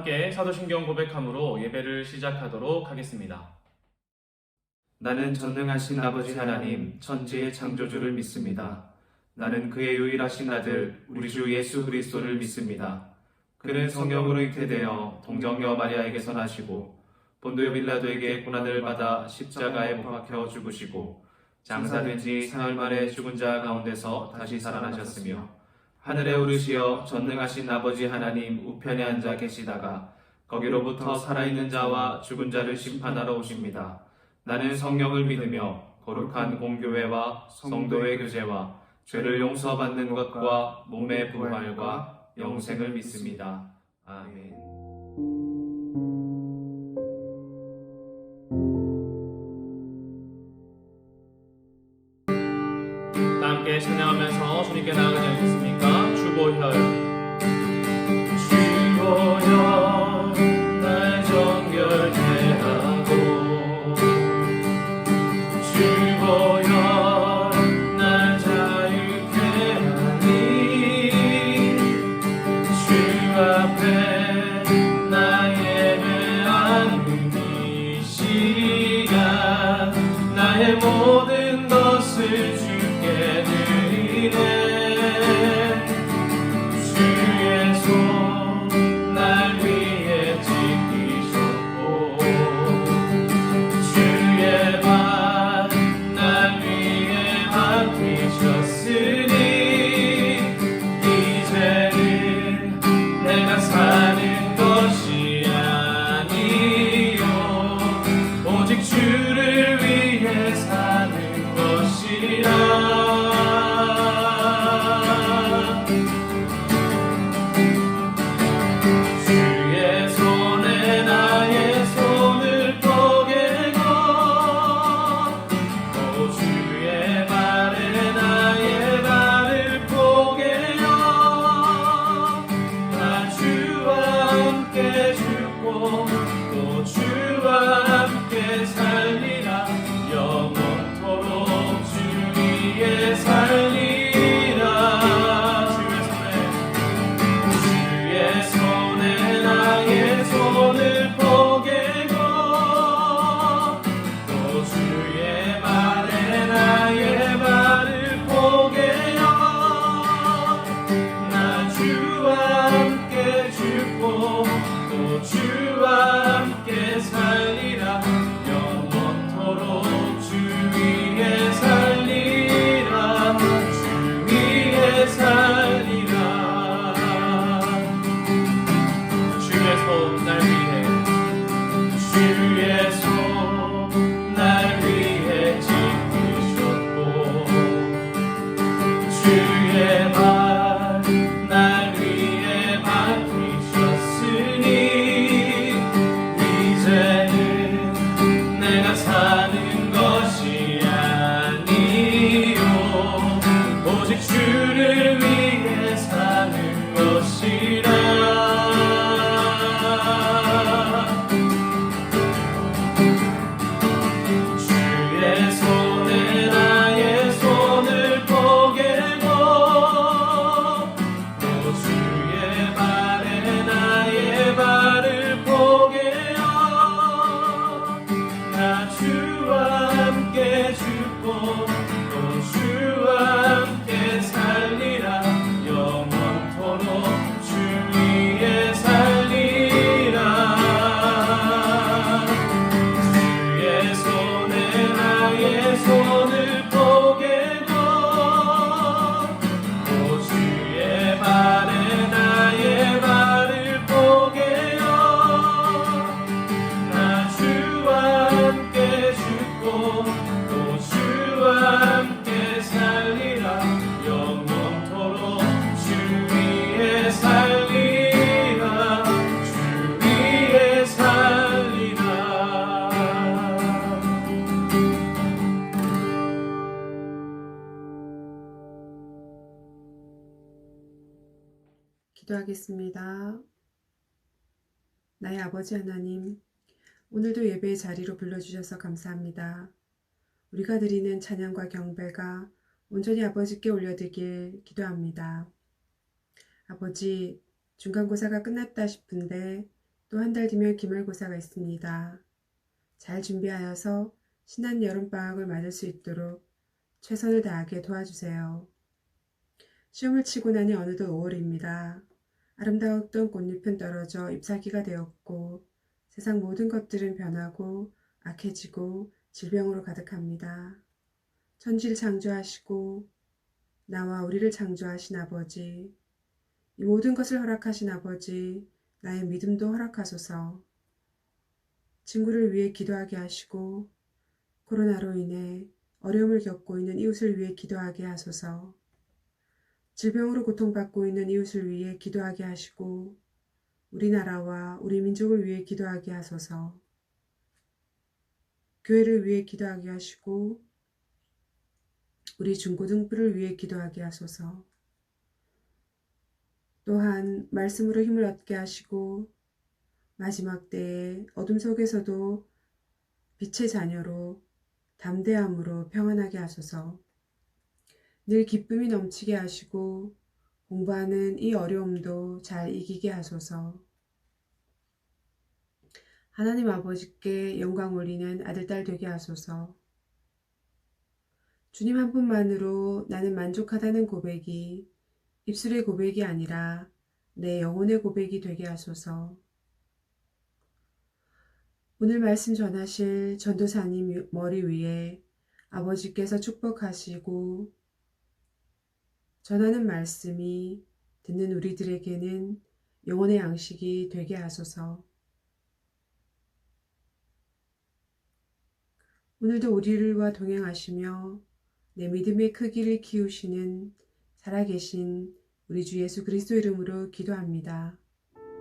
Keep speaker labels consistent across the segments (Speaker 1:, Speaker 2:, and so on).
Speaker 1: 함께 사도신경 고백함으로 예배를 시작하도록 하겠습니다.
Speaker 2: 나는 전능하신 아버지 하나님 천지의 창조주를 믿습니다. 나는 그의 유일하신 아들 우리 주 예수 그리스도를 믿습니다. 그는 성령으로 잉태되어 동정녀 마리아에게서 나시고 본디오 빌라도에게 고난을 받아 십자가에 못 박혀 죽으시고 장사된 지 사흘 만에 죽은 자 가운데서 다시 살아나셨으며 하늘에 오르시어 전능하신 아버지 하나님 우편에 앉아 계시다가 거기로부터 살아있는 자와 죽은 자를 심판하러 오십니다. 나는 성령을 믿으며 거룩한 공교회와 성도의 교제와 죄를 용서받는 것과 몸의 부활과 영생을 믿습니다. 아멘.
Speaker 1: 다 함께 찬양하면서 주님께 나아가지 않겠습니까? 주보혈 날 정결케 하고 주보혈 날 자유케 하니 주 앞에 나 예배하는 이 시간 나의 모든 것을 주께 드리네 주의 손 날 위해 지키셨고 주의 발 날 위해 맡기셨으니 이제는 내가 사는 것이 아니요 오직 주를 위해 사는 것이라 주의 손에 나의 손을 포개고 또 주의 발에 나의 발을 포개어 나 주와 함께 죽고 또 주와 함께 살리라 영원토록 주 위에 살리라 주의 손에 나의 손을 포개고 또 주의 발에 나의 발을 포개어 나 주와 함께 죽고 또 주와 함께 살리라 영원토록 주 위에 살리라 주 위에 살리라 주의 손 날 위해 주의 손 날 위해 지키셨고 주의 발 날 위해 맡기셨으니 이제는 내가 사는 것이 아니요 오직 주를 위해 사는 것이라 주의 손에 나의 손을 포개고 또 주의 발에 나의 발을 포개어 나 주와 함께 죽고 또 주와 함께 살리라 영원토록 주 위에 살리라 주의 손에 나의 손을 포개고 또 주의 발에 나의 발을 포개어 나 주와 함께 죽고 또 주와 함께 살리라 영원토록 주 위에 살리라 주 위에 살리라
Speaker 3: 기도하겠습니다. 나의 아버지 하나님, 오늘도 예배의 자리로 불러주셔서 감사합니다. 우리가 드리는 찬양과 경배가 온전히 아버지께 올려드리길 기도합니다. 아버지, 중간고사가 끝났다 싶은데 또 한 달 뒤면 기말고사가 있습니다. 잘 준비하여서 신난 여름방학을 맞을 수 있도록 최선을 다하게 도와주세요. 시험을 치고 나니 어느덧 5월입니다. 아름다웠던 꽃잎은 떨어져 잎사귀가 되었고 세상 모든 것들은 변하고 악해지고 질병으로 가득합니다. 천지를 창조하시고 나와 우리를 창조하신 아버지, 이 모든 것을 허락하신 아버지, 나의 믿음도 허락하소서. 친구를 위해 기도하게 하시고 코로나로 인해 어려움을 겪고 있는 이웃을 위해 기도하게 하소서. 질병으로 고통받고 있는 이웃을 위해 기도하게 하시고 우리나라와 우리 민족을 위해 기도하게 하소서. 교회를 위해 기도하게 하시고 우리 중고등부를 위해 기도하게 하소서. 또한 말씀으로 힘을 얻게 하시고 마지막 때에 어둠 속에서도 빛의 자녀로 담대함으로 평안하게 하소서. 늘 기쁨이 넘치게 하시고 공부하는 이 어려움도 잘 이기게 하소서. 하나님 아버지께 영광 올리는 아들딸 되게 하소서. 주님 한 분만으로 나는 만족하다는 고백이 입술의 고백이 아니라 내 영혼의 고백이 되게 하소서. 오늘 말씀 전하실 전도사님 머리 위에 아버지께서 축복하시고 전하는 말씀이 듣는 우리들에게는 영혼의 양식이 되게 하소서. 오늘도 우리와 동행하시며 내 믿음의 크기를 키우시는 살아계신 우리 주 예수 그리스도 이름으로 기도합니다.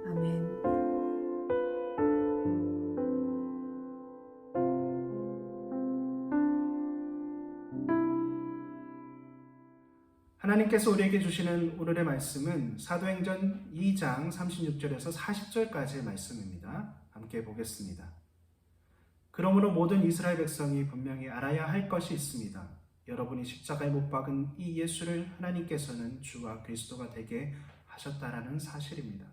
Speaker 3: 아멘.
Speaker 4: 하나님께서 우리에게 주시는 오늘의 말씀은 사도행전 2장 36절에서 40절까지의 말씀입니다. 함께 보겠습니다. 그러므로 모든 이스라엘 백성이 분명히 알아야 할 것이 있습니다. 여러분이 십자가에 못 박은 이 예수를 하나님께서는 주와 그리스도가 되게 하셨다라는 사실입니다.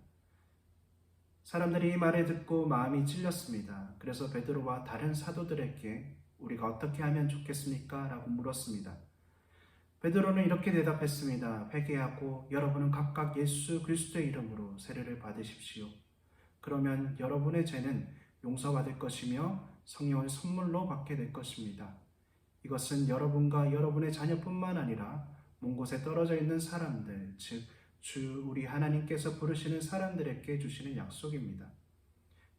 Speaker 4: 사람들이 이 말을 듣고 마음이 찔렸습니다. 그래서 베드로와 다른 사도들에게 우리가 어떻게 하면 좋겠습니까? 라고 물었습니다. 베드로는 이렇게 대답했습니다. 회개하고 여러분은 각각 예수 그리스도의 이름으로 세례를 받으십시오. 그러면 여러분의 죄는 용서받을 것이며 성령을 선물로 받게 될 것입니다. 이것은 여러분과 여러분의 자녀뿐만 아니라 먼 곳에 떨어져 있는 사람들, 즉 주 우리 하나님께서 부르시는 사람들에게 주시는 약속입니다.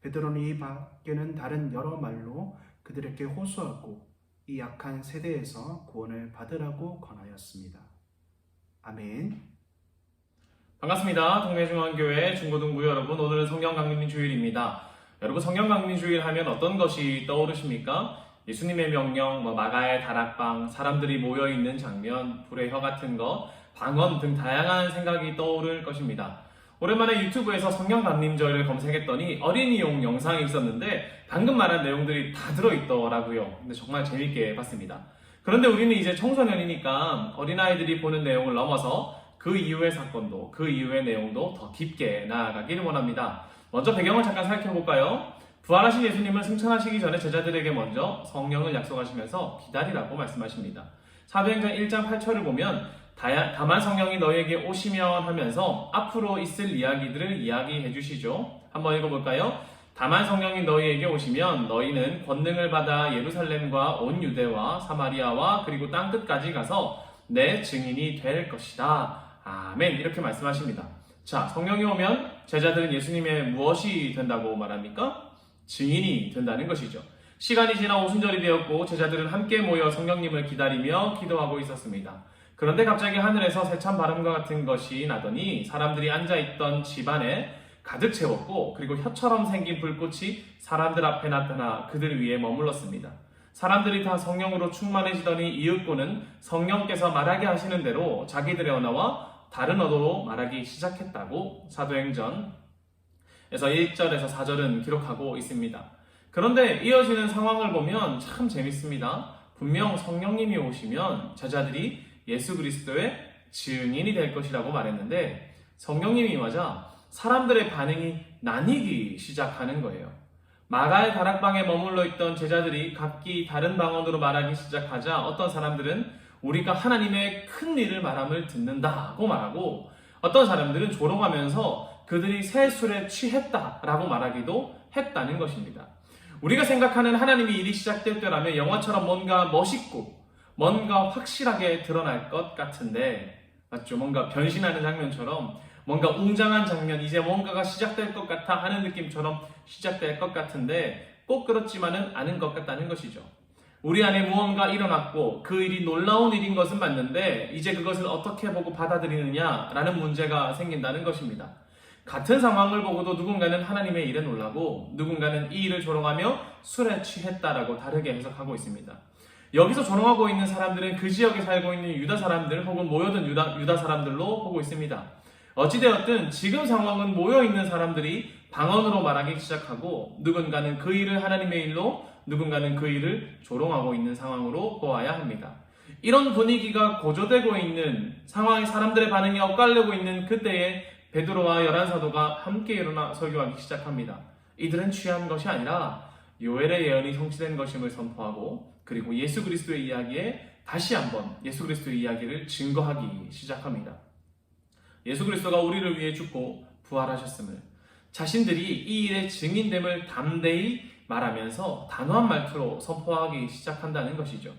Speaker 4: 베드로는 이 밖에는 다른 여러 말로 그들에게 호소하고 이 약한 세대에서 구원을 받으라고 권하였습니다. 아멘.
Speaker 1: 반갑습니다. 동래중앙교회 중고등부 여러분, 오늘은 성경 강림 주일입니다. 여러분, 성경 강림 주일 하면 어떤 것이 떠오르십니까? 예수님의 명령, 마가의 다락방, 사람들이 모여있는 장면, 불의 혀 같은 것, 방언 등 다양한 생각이 떠오를 것입니다. 오랜만에 유튜브에서 성경 강림절을 검색했더니 어린이용 영상이 있었는데 방금 말한 내용들이 다 들어있더라고요. 근데 정말 재밌게 봤습니다. 그런데 우리는 이제 청소년이니까 어린아이들이 보는 내용을 넘어서 그 이후의 사건도, 그 이후의 내용도 더 깊게 나아가기를 원합니다. 먼저 배경을 잠깐 살펴볼까요? 부활하신 예수님을 승천하시기 전에 제자들에게 먼저 성령을 약속하시면서 기다리라고 말씀하십니다. 사도행전 1장 8절을 보면 다만 성령이 너희에게 오시면 하면서 앞으로 있을 이야기들을 이야기해 주시죠. 한번 읽어볼까요? 다만 성령이 너희에게 오시면 너희는 권능을 받아 예루살렘과 온 유대와 사마리아와 그리고 땅끝까지 가서 내 증인이 될 것이다. 아멘. 이렇게 말씀하십니다. 자, 성령이 오면 제자들은 예수님의 무엇이 된다고 말합니까? 증인이 된다는 것이죠. 시간이 지나 오순절이 되었고 제자들은 함께 모여 성령님을 기다리며 기도하고 있었습니다. 그런데 갑자기 하늘에서 세찬 바람과 같은 것이 나더니 사람들이 앉아있던 집안에 가득 채웠고 그리고 혀처럼 생긴 불꽃이 사람들 앞에 나타나 그들 위에 머물렀습니다. 사람들이 다 성령으로 충만해지더니 이윽고는 성령께서 말하게 하시는 대로 자기들의 언어와 다른 언어로 말하기 시작했다고 사도행전에서 1절에서 4절은 기록하고 있습니다. 그런데 이어지는 상황을 보면 참 재밌습니다. 분명 성령님이 오시면 제자들이 예수 그리스도의 증인이 될 것이라고 말했는데 성령님이 임하자 사람들의 반응이 나뉘기 시작하는 거예요. 마가의 다락방에 머물러 있던 제자들이 각기 다른 방언으로 말하기 시작하자 어떤 사람들은 우리가 하나님의 큰 일을 말함을 듣는다고 말하고, 어떤 사람들은 조롱하면서 그들이 새 술에 취했다라고 말하기도 했다는 것입니다. 우리가 생각하는 하나님의 일이 시작될 때라면 영화처럼 뭔가 멋있고 뭔가 확실하게 드러날 것 같은데, 맞죠? 뭔가 변신하는 장면처럼, 뭔가 웅장한 장면, 이제 뭔가가 시작될 것 같아 하는 느낌처럼 시작될 것 같은데 꼭 그렇지만은 않은 것 같다는 것이죠. 우리 안에 무언가 일어났고 그 일이 놀라운 일인 것은 맞는데 이제 그것을 어떻게 보고 받아들이느냐라는 문제가 생긴다는 것입니다. 같은 상황을 보고도 누군가는 하나님의 일에 놀라고 누군가는 이 일을 조롱하며 술에 취했다라고 다르게 해석하고 있습니다. 여기서 조롱하고 있는 사람들은 그 지역에 살고 있는 유다 사람들 혹은 모여든 유다 사람들로 보고 있습니다. 어찌되었든 지금 상황은 모여있는 사람들이 방언으로 말하기 시작하고 누군가는 그 일을 하나님의 일로, 누군가는 그 일을 조롱하고 있는 상황으로 보아야 합니다. 이런 분위기가 고조되고 있는 상황에 사람들의 반응이 엇갈리고 있는 그때에 베드로와 열한 사도가 함께 일어나 설교하기 시작합니다. 이들은 취한 것이 아니라 요엘의 예언이 성취된 것임을 선포하고, 그리고 예수 그리스도의 이야기에 다시 한번 예수 그리스도의 이야기를 증거하기 시작합니다. 예수 그리스도가 우리를 위해 죽고 부활하셨음을, 자신들이 이 일의 증인됨을 담대히 말하면서 단호한 말투로 선포하기 시작한다는 것이죠.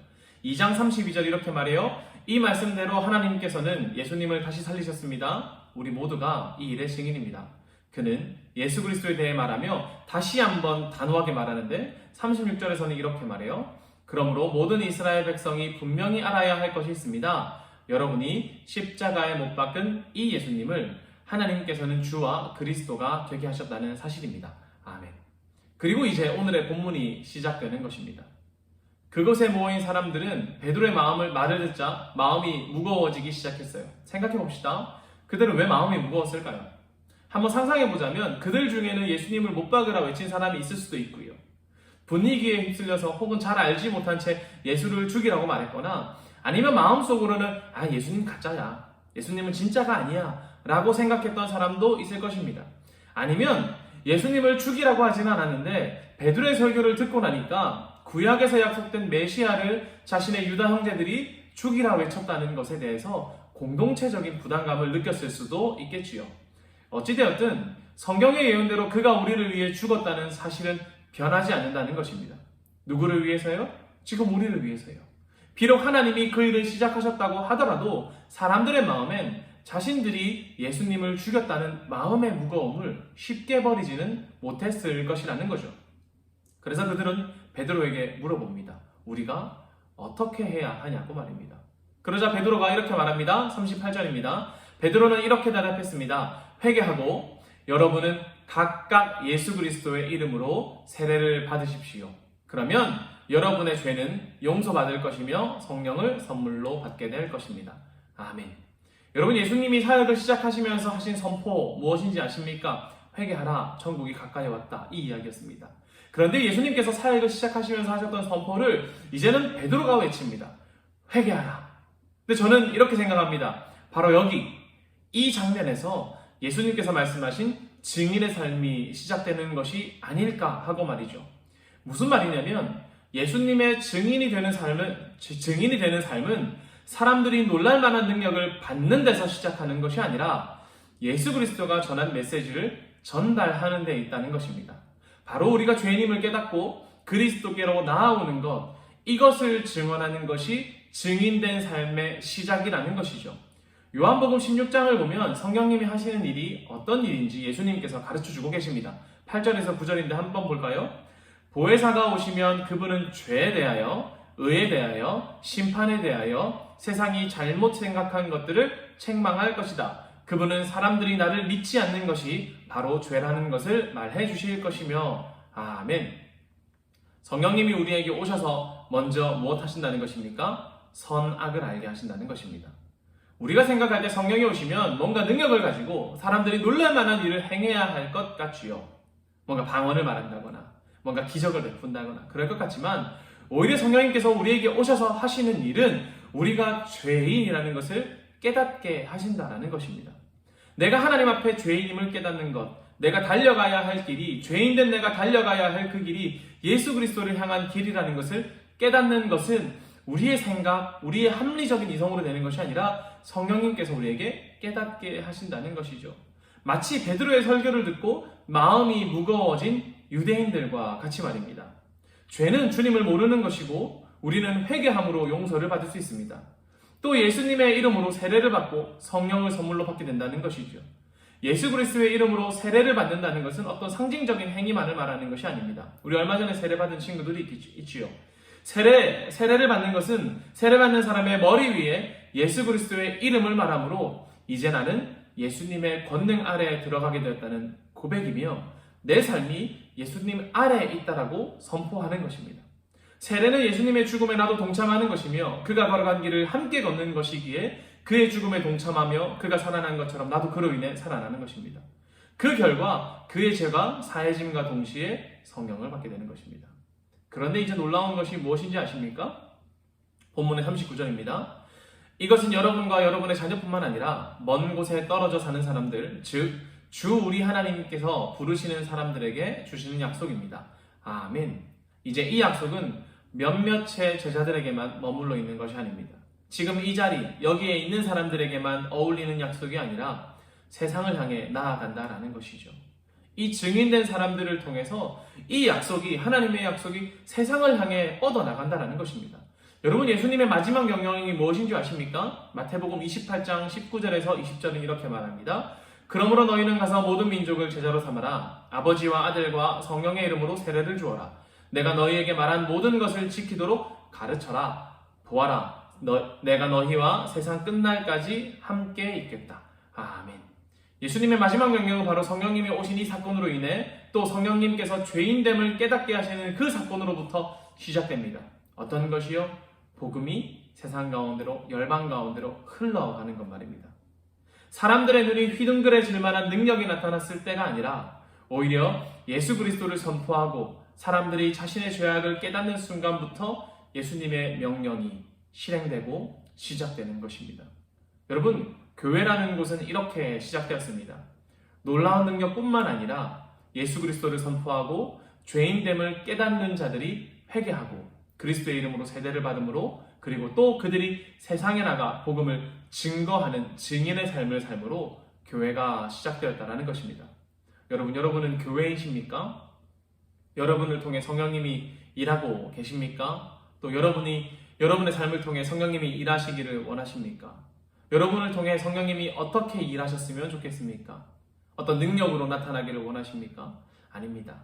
Speaker 1: 2장 32절 이렇게 말해요. 이 말씀대로 하나님께서는 예수님을 다시 살리셨습니다. 우리 모두가 이 일의 증인입니다. 그는 예수 그리스도에 대해 말하며 다시 한번 단호하게 말하는데 36절에서는 이렇게 말해요. 그러므로 모든 이스라엘 백성이 분명히 알아야 할 것이 있습니다. 여러분이 십자가에 못 박은 이 예수님을 하나님께서는 주와 그리스도가 되게 하셨다는 사실입니다. 아멘. 그리고 이제 오늘의 본문이 시작되는 것입니다. 그곳에 모인 사람들은 베드로의 말을 듣자 마음이 무거워지기 시작했어요. 생각해 봅시다. 그들은 왜 마음이 무거웠을까요? 한번 상상해 보자면 그들 중에는 예수님을 못 박으라 외친 사람이 있을 수도 있고요. 분위기에 휩쓸려서 혹은 잘 알지 못한 채 예수를 죽이라고 말했거나, 아니면 마음속으로는 예수님 가짜야, 예수님은 진짜가 아니야 라고 생각했던 사람도 있을 것입니다. 아니면 예수님을 죽이라고 하지는 않았는데 베드로의 설교를 듣고 나니까 구약에서 약속된 메시아를 자신의 유다 형제들이 죽이라 외쳤다는 것에 대해서 공동체적인 부담감을 느꼈을 수도 있겠지요. 어찌되었든 성경의 예언대로 그가 우리를 위해 죽었다는 사실은 변하지 않는다는 것입니다. 누구를 위해서요? 지금 우리를 위해서요. 비록 하나님이 그 일을 시작하셨다고 하더라도 사람들의 마음엔 자신들이 예수님을 죽였다는 마음의 무거움을 쉽게 버리지는 못했을 것이라는 거죠. 그래서 그들은 베드로에게 물어봅니다. 우리가 어떻게 해야 하냐고 말입니다. 그러자 베드로가 이렇게 말합니다. 38절입니다. 베드로는 이렇게 대답했습니다. 회개하고 여러분은 각각 예수 그리스도의 이름으로 세례를 받으십시오. 그러면 여러분의 죄는 용서받을 것이며 성령을 선물로 받게 될 것입니다. 아멘. 여러분, 예수님이 사역을 시작하시면서 하신 선포 무엇인지 아십니까? 회개하라, 천국이 가까이 왔다, 이 이야기였습니다. 그런데 예수님께서 사역을 시작하시면서 하셨던 선포를 이제는 베드로가 외칩니다. 회개하라. 근데 저는 이렇게 생각합니다. 바로 여기 이 장면에서 예수님께서 말씀하신 증인의 삶이 시작되는 것이 아닐까 하고 말이죠. 무슨 말이냐면 예수님의 증인이 되는 삶은 사람들이 놀랄 만한 능력을 받는 데서 시작하는 것이 아니라 예수 그리스도가 전한 메시지를 전달하는 데 있다는 것입니다. 바로 우리가 죄인임을 깨닫고 그리스도께로 나아오는 것, 이것을 증언하는 것이 증인된 삶의 시작이라는 것이죠. 요한복음 16장을 보면 성령님이 하시는 일이 어떤 일인지 예수님께서 가르쳐주고 계십니다. 8절에서 9절인데 한번 볼까요? 보혜사가 오시면 그분은 죄에 대하여, 의에 대하여, 심판에 대하여 세상이 잘못 생각한 것들을 책망할 것이다. 그분은 사람들이 나를 믿지 않는 것이 바로 죄라는 것을 말해 주실 것이며. 아멘. 성령님이 우리에게 오셔서 먼저 무엇 하신다는 것입니까? 선악을 알게 하신다는 것입니다. 우리가 생각할 때 성령이 오시면 뭔가 능력을 가지고 사람들이 놀랄 만한 일을 행해야 할 것 같지요. 뭔가 방언을 말한다거나 뭔가 기적을 베푼다거나 그럴 것 같지만 오히려 성령님께서 우리에게 오셔서 하시는 일은 우리가 죄인이라는 것을 깨닫게 하신다라는 것입니다. 내가 하나님 앞에 죄인임을 깨닫는 것, 내가 달려가야 할 길이, 죄인된 내가 달려가야 할 그 길이 예수 그리스도를 향한 길이라는 것을 깨닫는 것은 우리의 생각, 우리의 합리적인 이성으로 되는 것이 아니라 성령님께서 우리에게 깨닫게 하신다는 것이죠. 마치 베드로의 설교를 듣고 마음이 무거워진 유대인들과 같이 말입니다. 죄는 주님을 모르는 것이고 우리는 회개함으로 용서를 받을 수 있습니다. 또 예수님의 이름으로 세례를 받고 성령을 선물로 받게 된다는 것이죠. 예수 그리스도의 이름으로 세례를 받는다는 것은 어떤 상징적인 행위만을 말하는 것이 아닙니다. 우리 얼마 전에 세례 받은 친구들이 있지요. 세례를 받는 것은 세례 받는 사람의 머리 위에 예수 그리스도의 이름을 말하므로 이제 나는 예수님의 권능 아래에 들어가게 되었다는 고백이며 내 삶이 예수님 아래에 있다라고 선포하는 것입니다. 세례는 예수님의 죽음에 나도 동참하는 것이며 그가 걸어간 길을 함께 걷는 것이기에 그의 죽음에 동참하며 그가 살아난 것처럼 나도 그로 인해 살아나는 것입니다. 그 결과 그의 죄가 사해짐과 동시에 성령을 받게 되는 것입니다. 그런데 이제 놀라운 것이 무엇인지 아십니까? 본문의 39절입니다. 이것은 여러분과 여러분의 자녀뿐만 아니라 먼 곳에 떨어져 사는 사람들, 즉 주 우리 하나님께서 부르시는 사람들에게 주시는 약속입니다. 아멘. 이제 이 약속은 몇몇의 제자들에게만 머물러 있는 것이 아닙니다. 지금 이 자리, 여기에 있는 사람들에게만 어울리는 약속이 아니라 세상을 향해 나아간다라는 것이죠. 이 증인된 사람들을 통해서 이 약속이, 하나님의 약속이 세상을 향해 뻗어나간다라는 것입니다. 여러분, 예수님의 마지막 명령이 무엇인지 아십니까? 마태복음 28장 19절에서 20절은 이렇게 말합니다. 그러므로 너희는 가서 모든 민족을 제자로 삼아라. 아버지와 아들과 성령의 이름으로 세례를 주어라. 내가 너희에게 말한 모든 것을 지키도록 가르쳐라. 보아라. 내가 너희와 세상 끝날까지 함께 있겠다. 아멘. 예수님의 마지막 명령은 바로 성령님이 오신 이 사건으로 인해 또 성령님께서 죄인됨을 깨닫게 하시는 그 사건으로부터 시작됩니다. 어떤 것이요? 복음이 세상 가운데로, 열방 가운데로 흘러가는 것 말입니다. 사람들의 눈이 휘둥그레질 만한 능력이 나타났을 때가 아니라 오히려 예수 그리스도를 선포하고 사람들이 자신의 죄악을 깨닫는 순간부터 예수님의 명령이 실행되고 시작되는 것입니다. 여러분, 교회라는 곳은 이렇게 시작되었습니다. 놀라운 능력뿐만 아니라 예수 그리스도를 선포하고 죄인됨을 깨닫는 자들이 회개하고 그리스도의 이름으로 세례를 받음으로 그리고 또 그들이 세상에 나가 복음을 증거하는 증인의 삶을 삶으로 교회가 시작되었다는 것입니다. 여러분은 교회이십니까? 여러분을 통해 성령님이 일하고 계십니까? 또 여러분의 삶을 통해 성령님이 일하시기를 원하십니까? 여러분을 통해 성령님이 어떻게 일하셨으면 좋겠습니까? 어떤 능력으로 나타나기를 원하십니까? 아닙니다.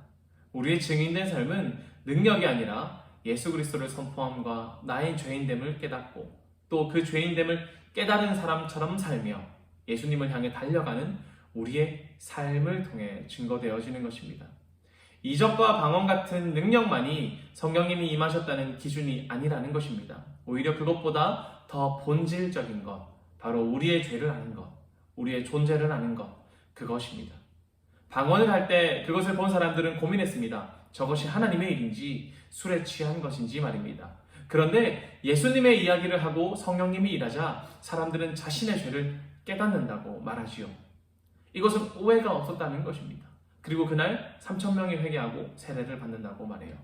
Speaker 1: 우리의 증인된 삶은 능력이 아니라 예수 그리스도를 선포함과 나의 죄인됨을 깨닫고 또 그 죄인됨을 깨달은 사람처럼 살며 예수님을 향해 달려가는 우리의 삶을 통해 증거되어지는 것입니다. 이적과 방언 같은 능력만이 성령님이 임하셨다는 기준이 아니라는 것입니다. 오히려 그것보다 더 본질적인 것, 바로 우리의 죄를 아는 것, 우리의 존재를 아는 것, 그것입니다. 방언을 할 때 그것을 본 사람들은 고민했습니다. 저것이 하나님의 일인지 술에 취한 것인지 말입니다. 그런데 예수님의 이야기를 하고 성령님이 일하자 사람들은 자신의 죄를 깨닫는다고 말하지요. 이것은 오해가 없었다는 것입니다. 그리고 그날 3,000명이 회개하고 세례를 받는다고 말해요.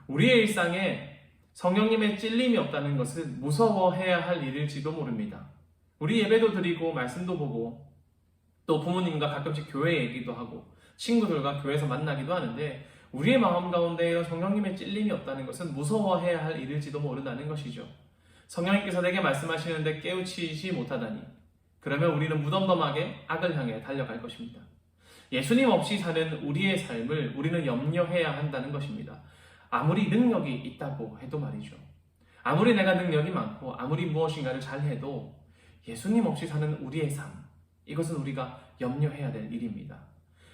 Speaker 1: 우리의 일상에 성령님의 찔림이 없다는 것은 무서워해야 할 일일지도 모릅니다. 우리 예배도 드리고 말씀도 보고 또 부모님과 가끔씩 교회 얘기도 하고 친구들과 교회에서 만나기도 하는데 우리의 마음 가운데 이런 성령님의 찔림이 없다는 것은 무서워해야 할 일일지도 모른다는 것이죠. 성령님께서 내게 말씀하시는데 깨우치지 못하다니 그러면 우리는 무덤덤하게 악을 향해 달려갈 것입니다. 예수님 없이 사는 우리의 삶을 우리는 염려해야 한다는 것입니다. 아무리 능력이 있다고 해도 말이죠. 아무리 내가 능력이 많고 아무리 무엇인가를 잘해도 예수님 없이 사는 우리의 삶, 이것은 우리가 염려해야 될 일입니다.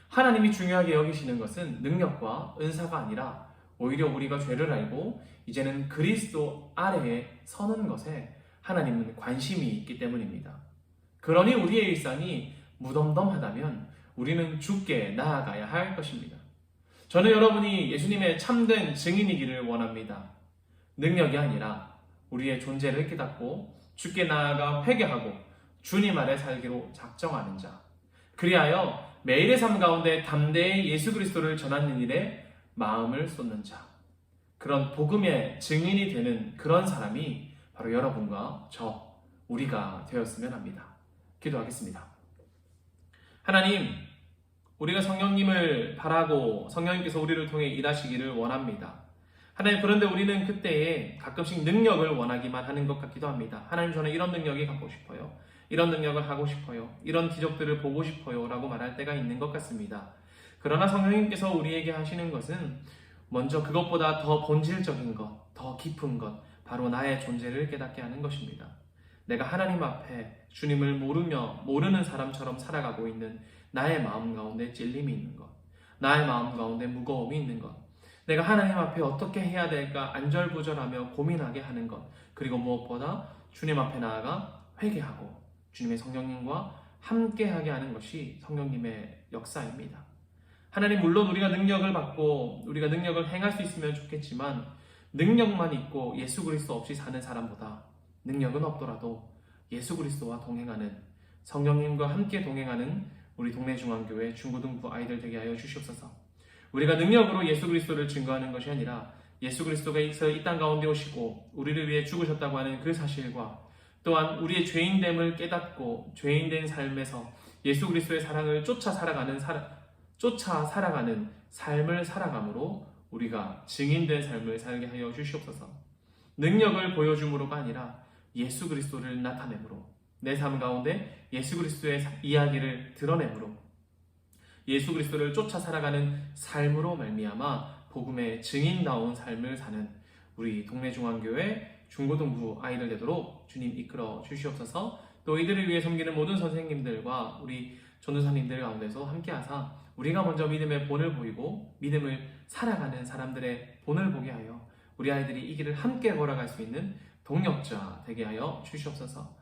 Speaker 1: 하나님이 중요하게 여기시는 것은 능력과 은사가 아니라 오히려 우리가 죄를 알고 이제는 그리스도 아래에 서는 것에 하나님은 관심이 있기 때문입니다. 그러니 우리의 일상이 무덤덤하다면 우리는 주께 나아가야 할 것입니다. 저는 여러분이 예수님의 참된 증인이기를 원합니다. 능력이 아니라 우리의 존재를 깨닫고 주께 나아가 회개하고 주님 아래 살기로 작정하는 자, 그리하여 매일의 삶 가운데 담대히 예수 그리스도를 전하는 일에 마음을 쏟는 자, 그런 복음의 증인이 되는 그런 사람이 바로 여러분과 우리가 되었으면 합니다. 기도하겠습니다. 하나님, 우리가 성령님을 바라고 성령님께서 우리를 통해 일하시기를 원합니다. 하나님, 그런데 우리는 그때에 가끔씩 능력을 원하기만 하는 것 같기도 합니다. 하나님, 저는 이런 능력이 갖고 싶어요. 이런 능력을 하고 싶어요. 이런 기적들을 보고 싶어요. 라고 말할 때가 있는 것 같습니다. 그러나 성령님께서 우리에게 하시는 것은 먼저 그것보다 더 본질적인 것, 더 깊은 것, 바로 나의 존재를 깨닫게 하는 것입니다. 내가 하나님 앞에 주님을 모르는 사람처럼 살아가고 있는 나의 마음 가운데 찔림이 있는 것, 나의 마음 가운데 무거움이 있는 것, 내가 하나님 앞에 어떻게 해야 될까 안절부절하며 고민하게 하는 것, 그리고 무엇보다 주님 앞에 나아가 회개하고 주님의 성령님과 함께하게 하는 것이 성령님의 역사입니다. 하나님, 물론 우리가 능력을 받고 우리가 능력을 행할 수 있으면 좋겠지만 능력만 있고 예수 그리스도 없이 사는 사람보다 능력은 없더라도 예수 그리스도와 동행하는, 성령님과 함께 동행하는 우리 동네 중앙교회 중고등부 아이들 되게 하여 주시옵소서. 우리가 능력으로 예수 그리스도를 증거하는 것이 아니라 예수 그리스도가 이 땅 가운데 오시고 우리를 위해 죽으셨다고 하는 그 사실과 또한 우리의 죄인됨을 깨닫고 죄인된 삶에서 예수 그리스도의 사랑을 쫓아 살아가는 삶을 살아감으로 우리가 증인된 삶을 살게 하여 주시옵소서. 능력을 보여줌으로가 아니라 예수 그리스도를 나타내므로, 내 삶 가운데 예수 그리스도의 이야기를 드러내므로, 예수 그리스도를 쫓아 살아가는 삶으로 말미암아 복음의 증인다운 삶을 사는 우리 동네 중앙교회 중고등부 아이들 되도록 주님 이끌어 주시옵소서. 또 이들을 위해 섬기는 모든 선생님들과 우리 전도사님들 가운데서 함께하사 우리가 먼저 믿음의 본을 보이고 믿음을 살아가는 사람들의 본을 보게 하여 우리 아이들이 이 길을 함께 걸어갈 수 있는 동력자 되게 하여 주시옵소서.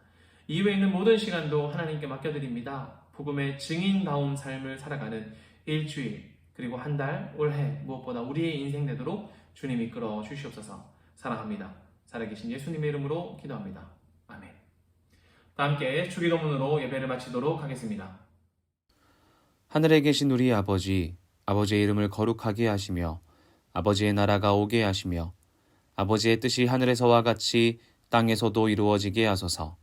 Speaker 1: 이후에 있는 모든 시간도 하나님께 맡겨드립니다. 복음의 증인다운 삶을 살아가는 일주일, 그리고 한 달, 올해 무엇보다 우리의 인생 되도록 주님 이끌어 주시옵소서. 사랑합니다. 살아계신 예수님의 이름으로 기도합니다. 아멘. 다 함께 주기도문으로 예배를 마치도록 하겠습니다.
Speaker 2: 하늘에 계신 우리 아버지, 아버지의 이름을 거룩하게 하시며 아버지의 나라가 오게 하시며 아버지의 뜻이 하늘에서와 같이 땅에서도 이루어지게 하소서.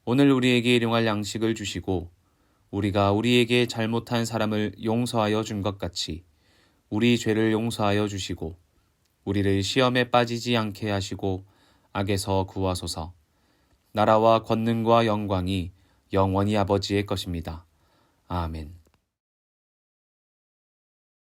Speaker 2: 오늘 우리에게 일용할 양식을 주시고 우리가 우리에게 잘못한 사람을 용서하여 준 것 같이 우리 죄를 용서하여 주시고 우리를 시험에 빠지지 않게 하시고 악에서 구하소서. 나라와 권능과 영광이 영원히 아버지의 것입니다. 아멘.